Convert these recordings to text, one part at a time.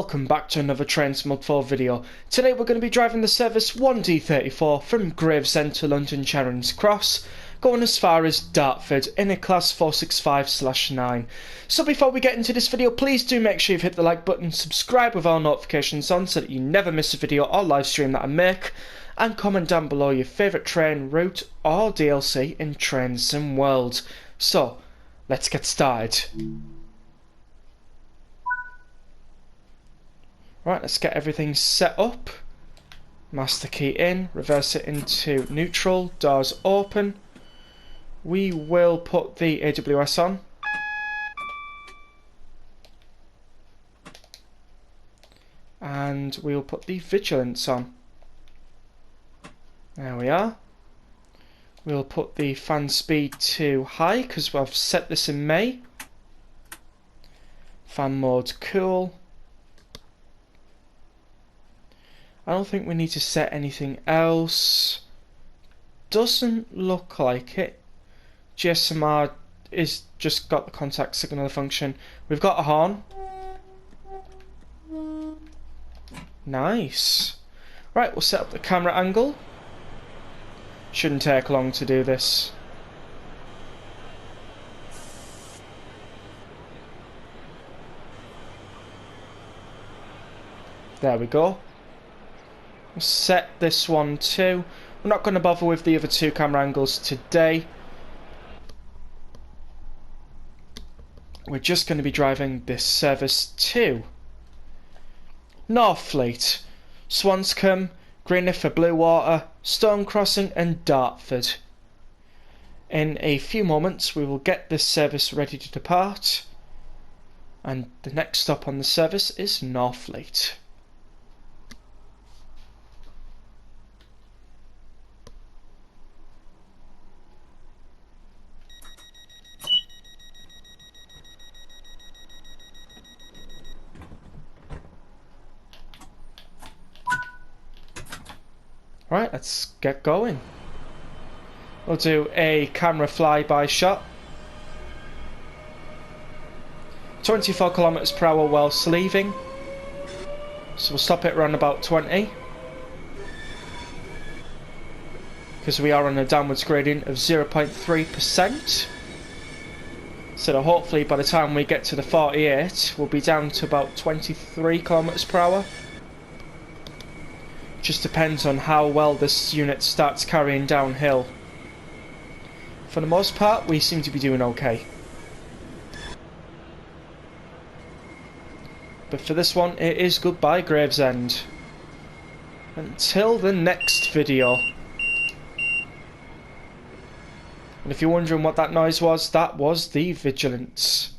welcome back to another Trains Mod 4 video. Today we're going to be driving the service 1D34 from Gravesend to London Charing Cross, going as far as Dartford in a class 465/9. So before we get into this video, please do make sure you've hit the like button, subscribe with all notifications on so that you never miss a video or live stream that I make, and comment down below your favourite train route or DLC in Train Sim World. So, let's get started. Right, let's get everything set up. Master key in, reverse it into neutral, doors open. We will put the AWS on. And we'll put the vigilance on. There we are. We'll put the fan speed to high because we've set this in May. Fan mode cool. I don't think we need to set anything else. Doesn't look like it. GSMR is just got the contact signal function. We've got a horn. Nice. Right, we'll set up the camera angle. Shouldn't take long to do this. There we go. We'll set this one too. We're not going to bother with the other two camera angles today. We're just going to be driving this service to Northfleet, Swanscombe, Greenhithe, Bluewater, Crossing and Dartford. In a few moments we will get this service ready to depart, and the next stop on the service is Northfleet. Right, let's get going. We'll do a camera flyby shot. 24 kilometers per hour whilst leaving. So we'll stop it around about 20. Because we are on a downwards gradient of 0.3%. So that hopefully by the time we get to the 48, we'll be down to about 23 kilometers per hour. Just depends on how well this unit starts carrying downhill. For the most part, we seem to be doing okay. But for this one, it is goodbye Gravesend. Until the next video. And if you're wondering what that noise was, that was the vigilance.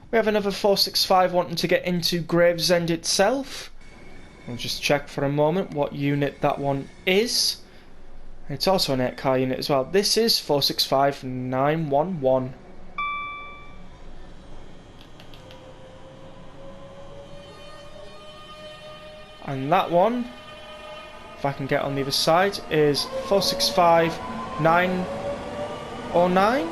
We have another 465 wanting to get into Gravesend itself. I'll just check for a moment what unit that one is. It's also an 8-car unit as well. This is 465911. And that one, if I can get on the other side, is 465909.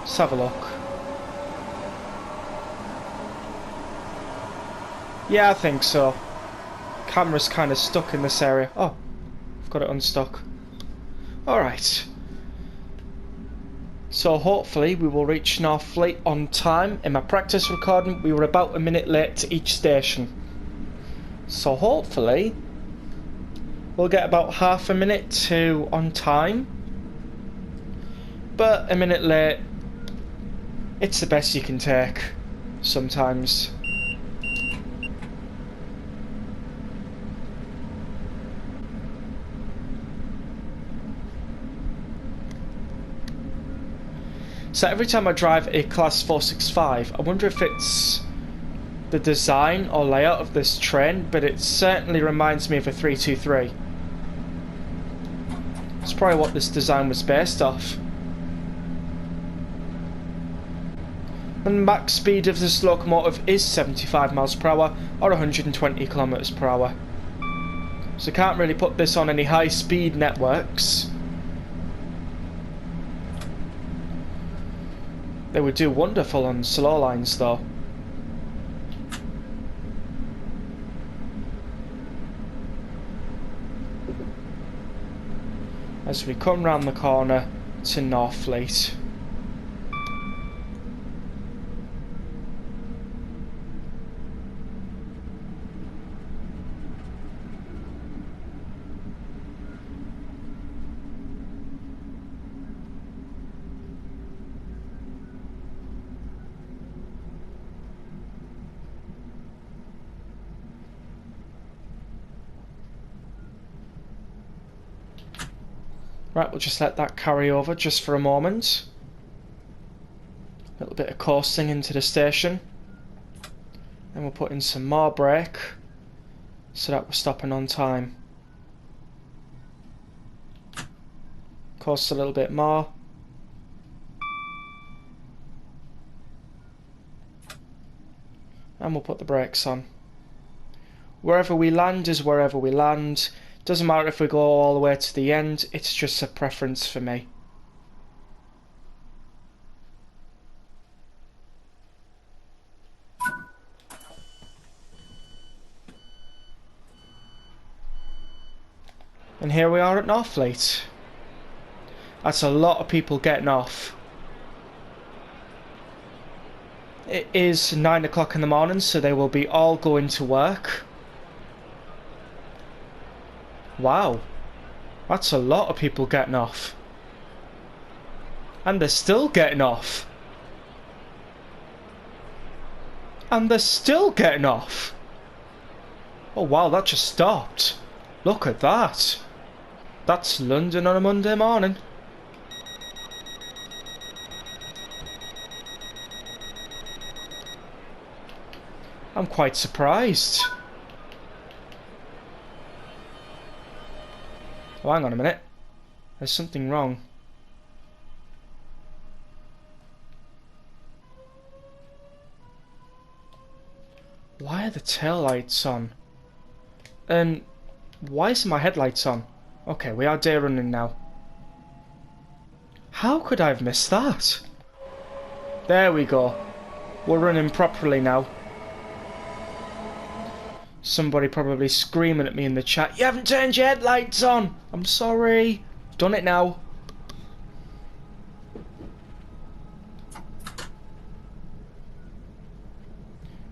Let's have a look. Yeah, I think so. Camera's kind of stuck in this area. Oh, I've got it unstuck. Alright. So hopefully we will reach Northfleet on time. In my practice recording we were about a minute late to each station. So hopefully we'll get about half a minute to on time. But a minute late, it's the best you can take sometimes. So every time I drive a class 465, I wonder if it's the design or layout of this train, but it certainly reminds me of a 323. It's probably what this design was based off. The max speed of this locomotive is 75 miles per hour or 120 kilometers per hour. So can't really put this on any high-speed networks. They would do wonderful on slow lines though. As we come round the corner to Northfleet. Right, we'll just let that carry over just for a moment. A little bit of coasting into the station. Then we'll put in some more brake so that we're stopping on time. Coast a little bit more. And we'll put the brakes on. Wherever we land is wherever we land. Doesn't matter if we go all the way to the end, it's just a preference for me. And here we are at Northfleet. That's a lot of people getting off. It is 9 o'clock in the morning, so they will be all going to work. Wow, that's a lot of people getting off. And they're still getting off. And they're still getting off. Oh wow, that just stopped. Look at that. That's London on a Monday morning. I'm quite surprised. Oh, hang on a minute. There's something wrong. Why are the tail lights on? And why is my headlights on? Okay, we are day running now. How could I have missed that? There we go. We're running properly now. Somebody probably screaming at me in the chat, "You haven't turned your headlights on!" I'm sorry. Done it now.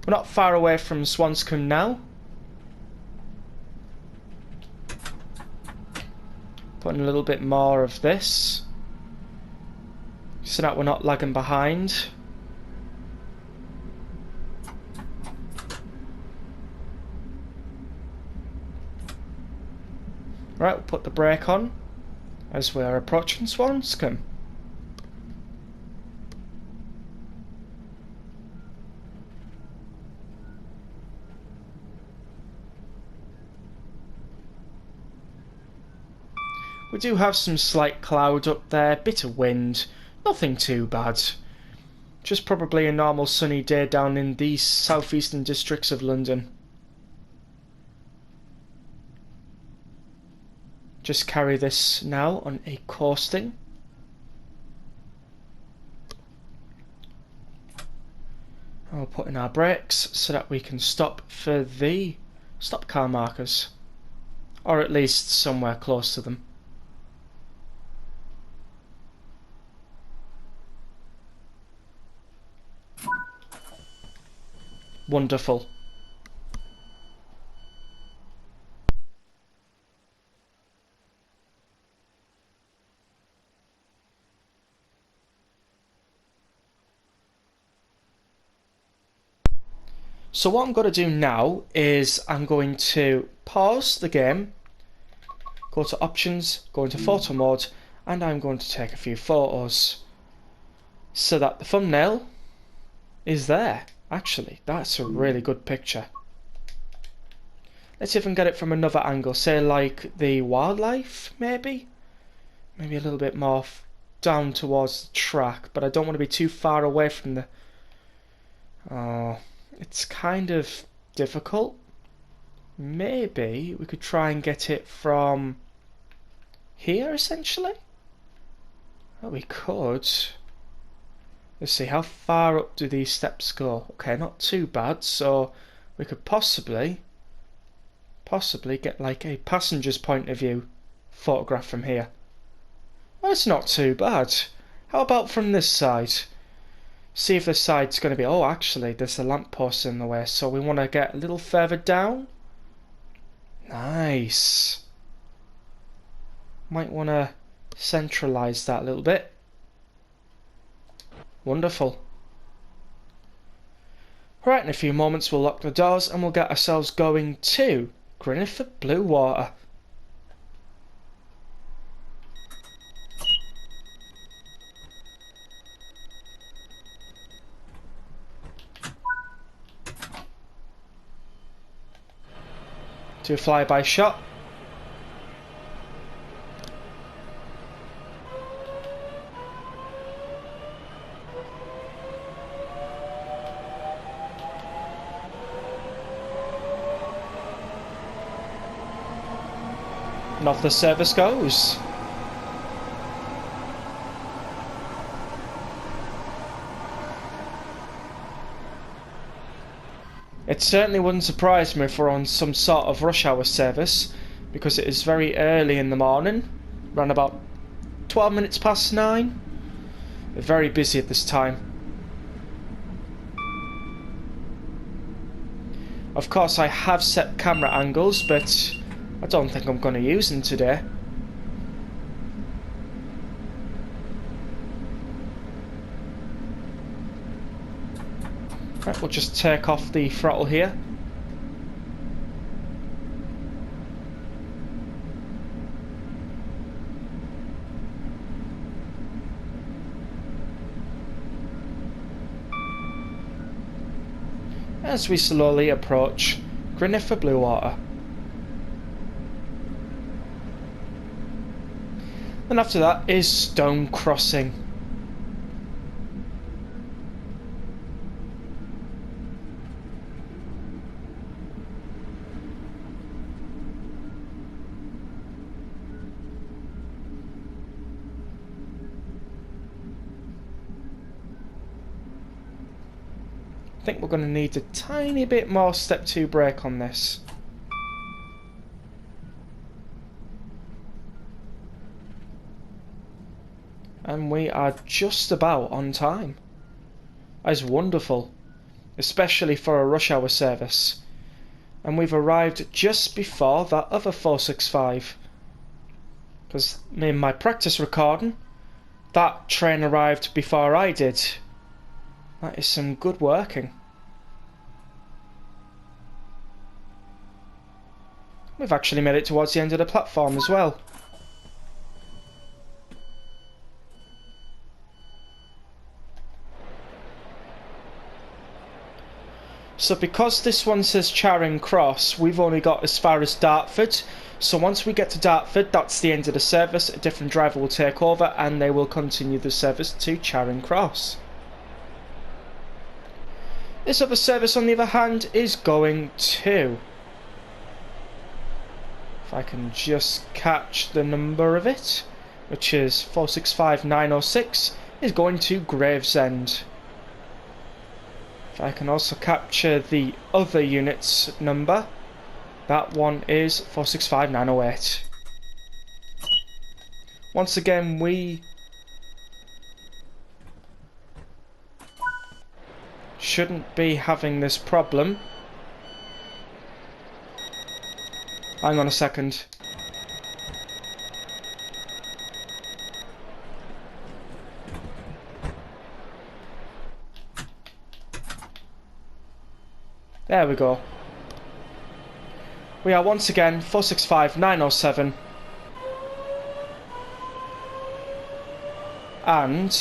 We're not far away from Swanscombe now. Putting a little bit more of this, so that we're not lagging behind. Right, we'll put the brake on as we are approaching Swanscombe. We do have some slight cloud up there, bit of wind, nothing too bad. Just probably a normal sunny day down in the southeastern districts of London. Just carry this now on a coasting. And we'll put in our brakes so that we can stop for the stop car markers. Or at least somewhere close to them. Wonderful. So what I'm going to do now is I'm going to pause the game, go to options, go into photo mode, and I'm going to take a few photos so that the thumbnail is there. Actually, that's a really good picture. Let's see if I can get it from another angle, say like the wildlife, maybe a little bit more down towards the track, but I don't want to be too far away from the... it's kind of difficult. maybe we could try and get it from here, essentially. Oh, we could. Let's see, how far up do these steps go? Okay, not too bad, so we could possibly get like a passenger's point of view photograph from here. Well, it's not too bad. How about from this side? See if this side's going to be... Oh, actually, there's a lamppost in the way, so we want to get a little further down. Nice. Might want to centralise that a little bit. Wonderful. Right, in a few moments we'll lock the doors and we'll get ourselves going to Greenhithe Bluewater. Do a flyby shot. And off the service goes. It certainly wouldn't surprise me if we're on some sort of rush hour service, because it is very early in the morning, around about 12 minutes past 9. We're very busy at this time. Of course I have set camera angles, but I don't think I'm going to use them today. Right, we'll just take off the throttle here. As we slowly approach Greenhithe Bluewater. And after that is Stone Crossing. I think we're going to need a tiny bit more step 2 brake on this. And we are just about on time. That is wonderful, especially for a rush hour service. And we've arrived just before that other 465. Because in my practice recording, that train arrived before I did. That is some good working. We've actually made it towards the end of the platform as well. So because this one says Charing Cross, we've only got as far as Dartford. So once we get to Dartford, that's the end of the service. A different driver will take over and they will continue the service to Charing Cross. This other service, on the other hand, is going to... If I can just catch the number of it, which is 465906, is going to Gravesend. If I can also capture the other unit's number, that one is 465908. Once again, we shouldn't be having this problem. Hang on a second. There we go. We are once again 465907 and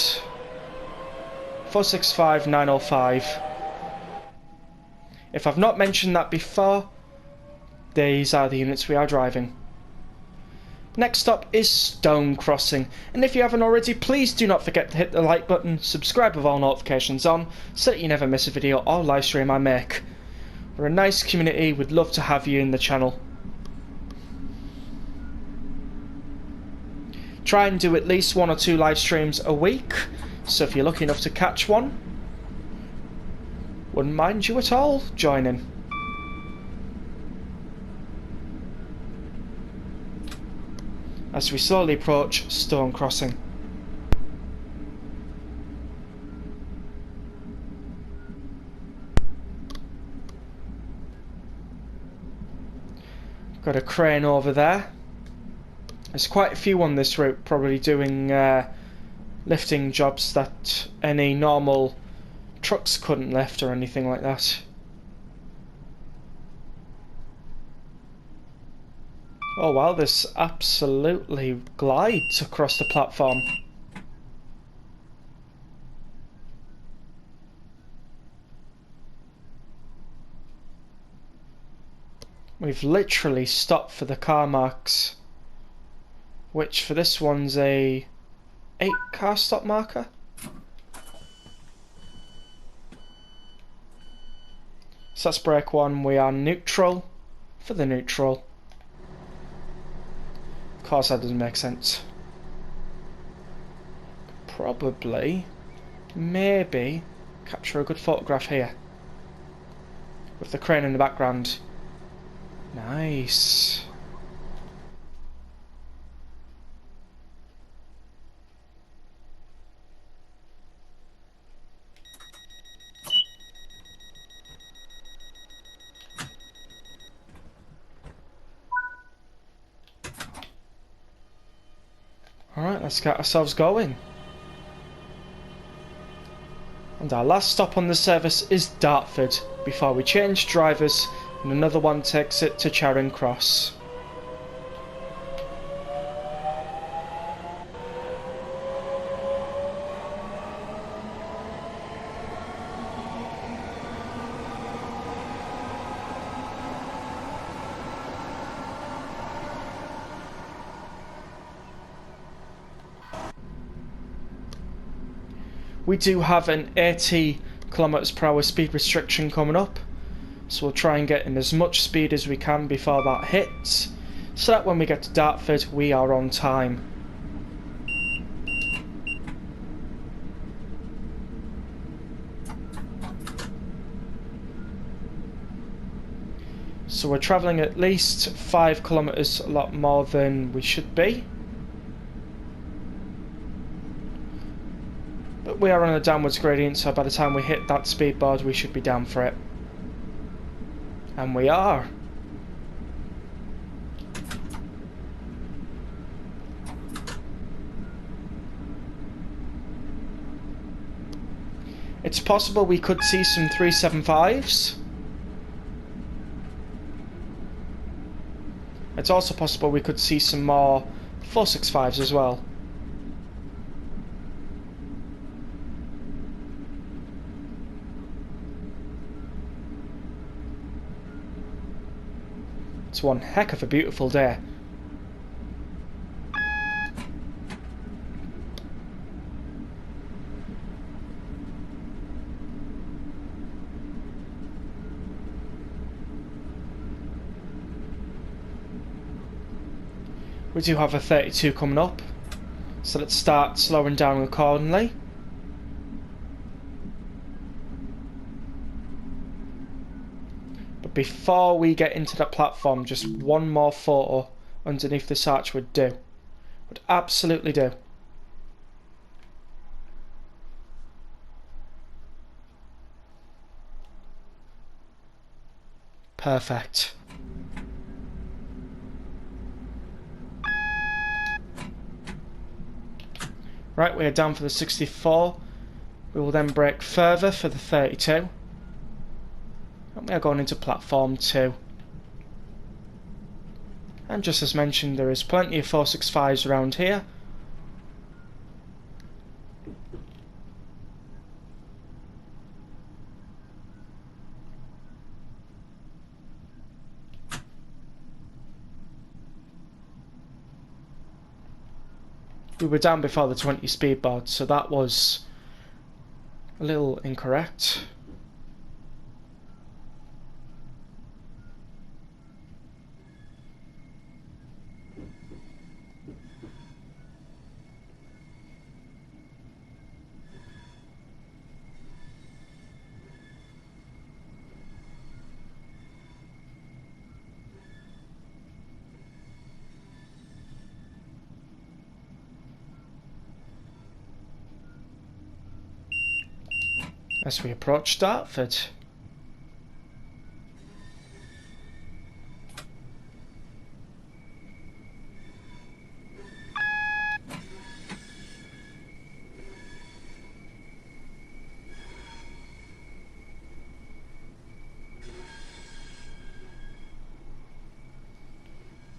465905. If I've not mentioned that before, these are the units we are driving. Next up is Stone Crossing, and if you haven't already, please do not forget to hit the like button, subscribe with all notifications on, so that you never miss a video or live stream I make. We're a nice community, we'd love to have you in the channel. Try and do at least 1 or 2 live streams a week, so if you're lucky enough to catch one, wouldn't mind you at all joining. As we slowly approach Stone Crossing. Got a crane over there. There's quite a few on this route, probably doing lifting jobs that any normal trucks couldn't lift or anything like that. Oh wow, this absolutely glides across the platform. We've literally stopped for the car marks, which for this one's a 8 car stop marker. So that's brake 1, we are neutral for the neutral. Of course that doesn't make sense. Probably, maybe, capture a good photograph here. With the crane in the background. Nice. Alright, let's get ourselves going. And our last stop on the service is Dartford, before we change drivers and another one takes it to Charing Cross. We do have an 80 km/h speed restriction coming up, so we'll try and get in as much speed as we can before that hits, so that when we get to Dartford we are on time. So we're travelling at least 5 kilometres, a lot more than we should be. But we are on a downwards gradient, so by the time we hit that speed board we should be down for it. And we are. It's possible we could see some 375s. It's also possible we could see some more 465s as well. It's one heck of a beautiful day. We do have a 32 coming up, so let's start slowing down accordingly. But before we get into that platform, just one more photo underneath this arch would do. Would absolutely do. Perfect. Right, we are down for the 64. We will then brake further for the 32. And we are going into platform 2. And just as mentioned, there is plenty of 465s around here. We were down before the 20 speed board, so that was a little incorrect. as we approach Dartford.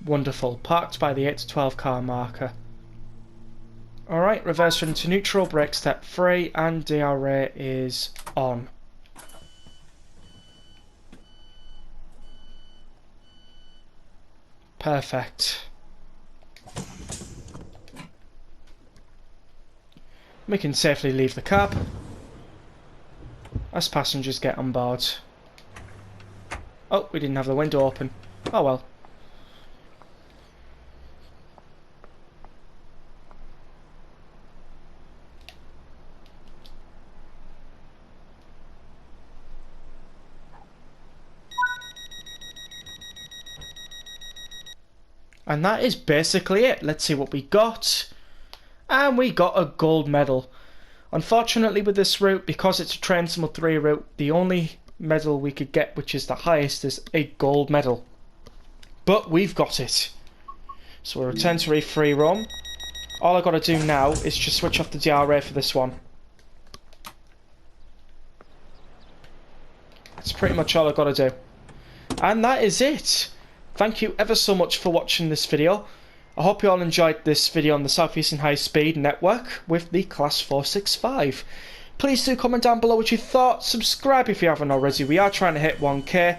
Wonderful, parked by the 8 to 12 car marker. Alright, reverse into neutral, brake step 3, and DRA is on. Perfect. We can safely leave the cab as passengers get on board. Oh, we didn't have the window open. Oh well. And that is basically it. Let's see what we got. And we got a gold medal. Unfortunately with this route, because it's a Train Sim 3 route, the only medal we could get, which is the highest, is a gold medal. But we've got it. So we'll return to a free roam. All I've got to do now is just switch off the DRA for this one. That's pretty much all I've got to do. And that is it. Thank you ever so much for watching this video. I hope you all enjoyed this video on the Southeastern High Speed Network with the Class 465. Please do comment down below what you thought. Subscribe if you haven't already. We are trying to hit 1k.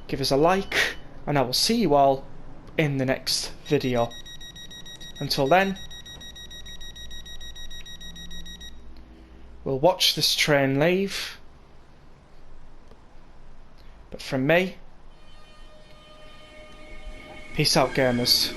Give us a like, and I will see you all in the next video. Until then, we'll watch this train leave. But from me, peace out, gamers.